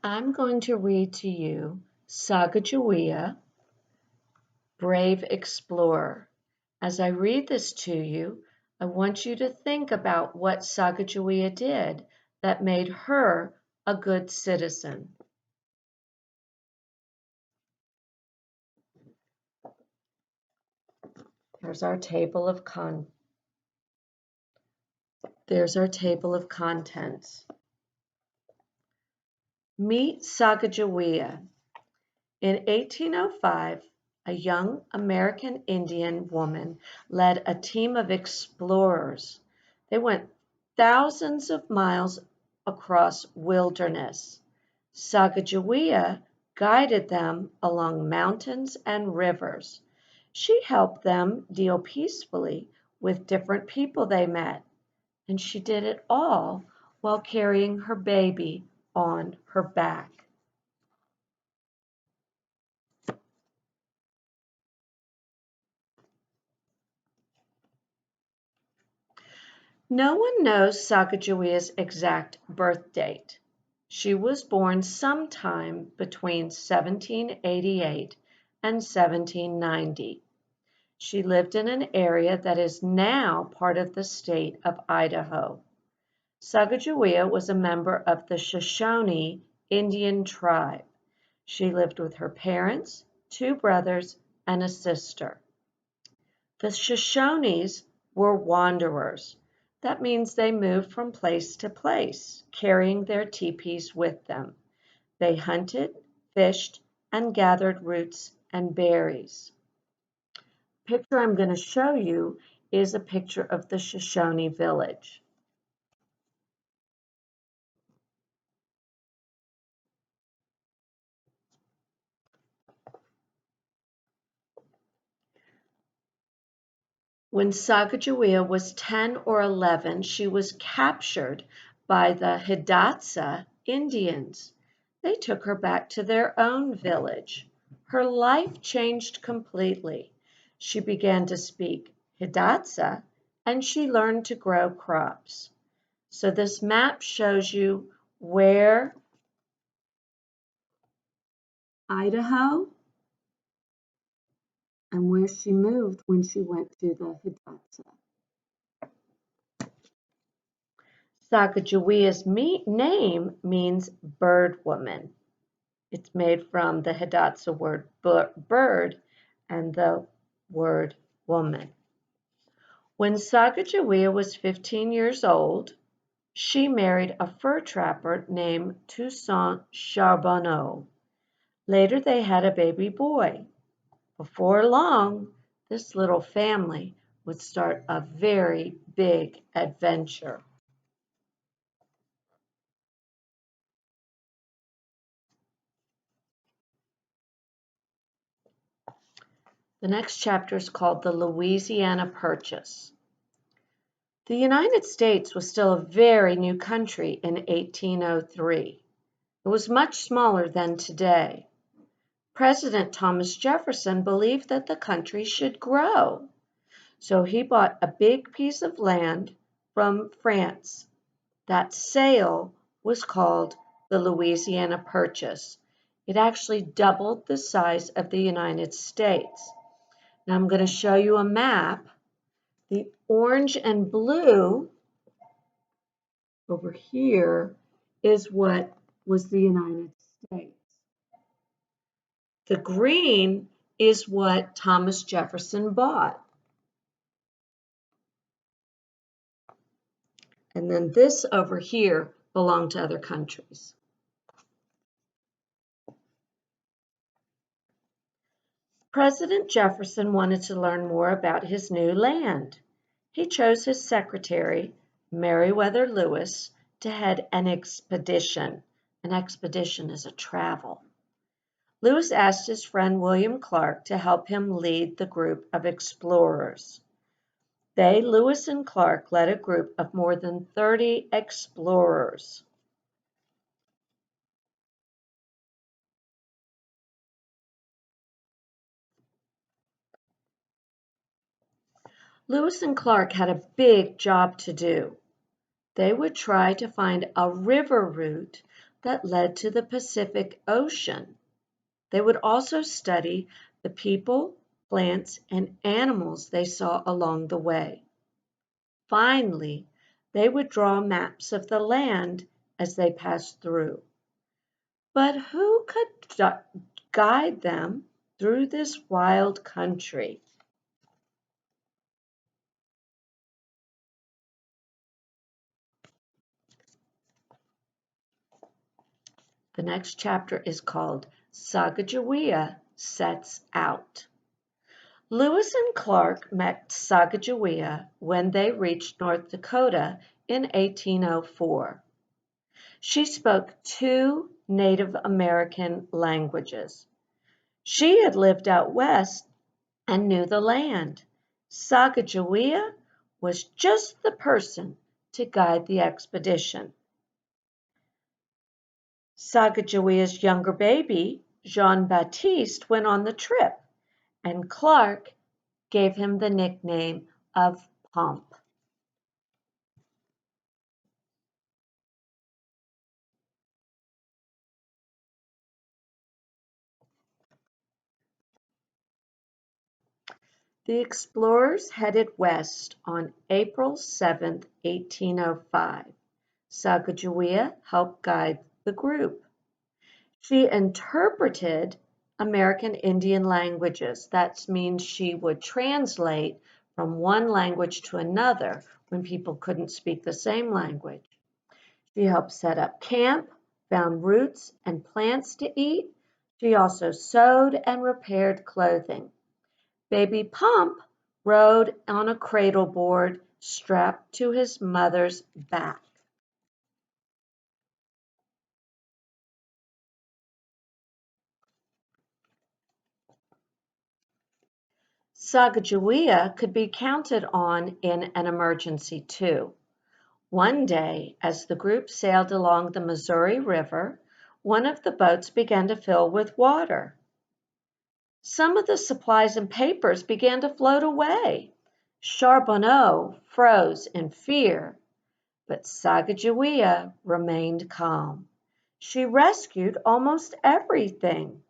I'm going to read to you Sacagawea, Brave Explorer. As I read this to you, I want you to think about what Sacagawea did that made her a good citizen. There's our table of contents. Meet Sacagawea. In 1805, a young American Indian woman led a team of explorers. They went thousands of miles across wilderness. Sacagawea guided them along mountains and rivers. She helped them deal peacefully with different people they met, and she did it all while carrying her baby on her back. No one knows Sacagawea's exact birth date. She was born sometime between 1788 and 1790. She lived in an area that is now part of the state of Idaho. Sacagawea was a member of the Shoshone Indian tribe. She lived with her parents, two brothers, and a sister. The Shoshones were wanderers. That means they moved from place to place, carrying their teepees with them. They hunted, fished, and gathered roots and berries. The picture I'm going to show you is a picture of the Shoshone village. When Sacagawea was 10 or 11, she was captured by the Hidatsa Indians. They took her back to their own village. Her life changed completely. She began to speak Hidatsa and she learned to grow crops. So this map shows you where Idaho and where she moved when she went to the Hidatsa. Sacagawea's name means bird woman. It's made from the Hidatsa word bird and the word woman. When Sacagawea was 15 years old, she married a fur trapper named Toussaint Charbonneau. Later they had a baby boy. Before long, this little family would start a very big adventure. The next chapter is called The Louisiana Purchase. The United States was still a very new country in 1803. It was much smaller than today. President Thomas Jefferson believed that the country should grow. So he bought a big piece of land from France. That sale was called the Louisiana Purchase. It actually doubled the size of the United States. Now I'm going to show you a map. The orange and blue over here is what was the United States. The green is what Thomas Jefferson bought. And then this over here belonged to other countries. President Jefferson wanted to learn more about his new land. He chose his secretary, Meriwether Lewis, to head an expedition. An expedition is a travel. Lewis asked his friend William Clark to help him lead the group of explorers. Lewis and Clark, led a group of more than 30 explorers. Lewis and Clark had a big job to do. They would try to find a river route that led to the Pacific Ocean. They would also study the people, plants, and animals they saw along the way. Finally, they would draw maps of the land as they passed through. But who could guide them through this wild country? The next chapter is called Sacagawea Sets Out. Lewis and Clark met Sacagawea when they reached North Dakota in 1804. She spoke two Native American languages. She had lived out west and knew the land. Sacagawea was just the person to guide the expedition. Sacagawea's younger baby, Jean Baptiste, went on the trip, and Clark gave him the nickname of Pomp. The explorers headed west on April 7, 1805. Sacagawea helped guide the group. She interpreted American Indian languages. That means she would translate from one language to another when people couldn't speak the same language. She helped set up camp, found roots and plants to eat. She also sewed and repaired clothing. Baby Pump rode on a cradle board strapped to his mother's back. Sacagawea could be counted on in an emergency too. One day, as the group sailed along the Missouri River, one of the boats began to fill with water. Some of the supplies and papers began to float away. Charbonneau froze in fear, but Sacagawea remained calm. She rescued almost everything.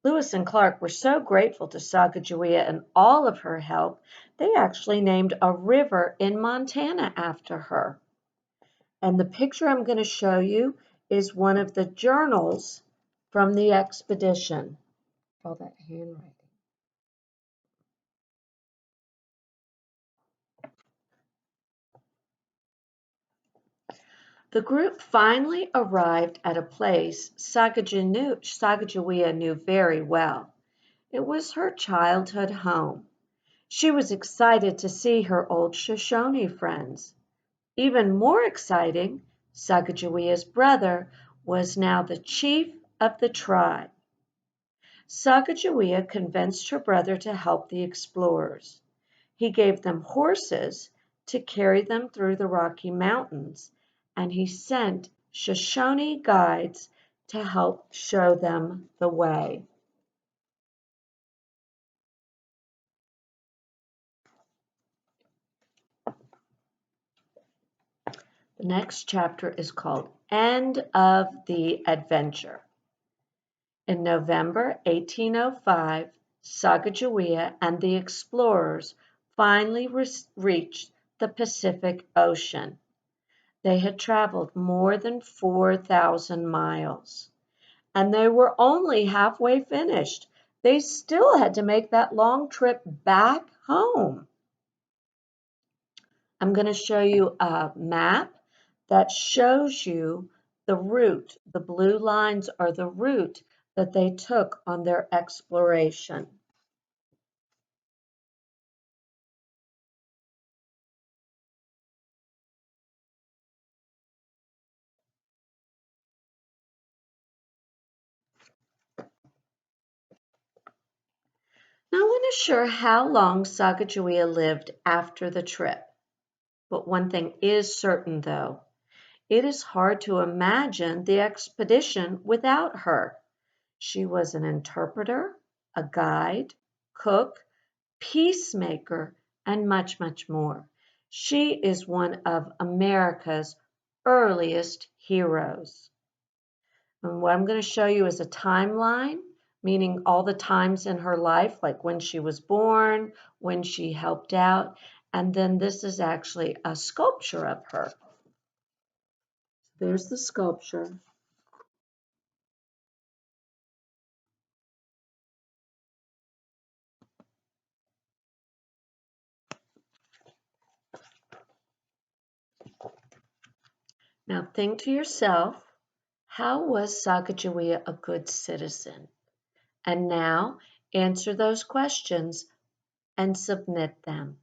Lewis and Clark were so grateful to Sacagawea and all of her help, they actually named a river in Montana after her. And the picture I'm going to show you is one of the journals from the expedition. All that handwriting. The group finally arrived at a place Sacagawea knew very well. It was her childhood home. She was excited to see her old Shoshone friends. Even more exciting, Sacagawea's brother was now the chief of the tribe. Sacagawea convinced her brother to help the explorers. He gave them horses to carry them through the Rocky Mountains, and he sent Shoshone guides to help show them the way. The next chapter is called End of the Adventure. In November 1805, Sacagawea and the explorers finally reached the Pacific Ocean. They had traveled more than 4,000 miles, and they were only halfway finished. They still had to make that long trip back home. I'm going to show you a map that shows you the route. The blue lines are the route that they took on their exploration. No one is sure how long Sacagawea lived after the trip, but one thing is certain though. It is hard to imagine the expedition without her. She was an interpreter, a guide, cook, peacemaker, and much, much more. She is one of America's earliest heroes. And what I'm going to show you is a timeline, meaning all the times in her life, like when she was born, when she helped out, and then this is actually a sculpture of her. There's the sculpture. Now think to yourself, how was Sacagawea a good citizen? And now answer those questions and submit them.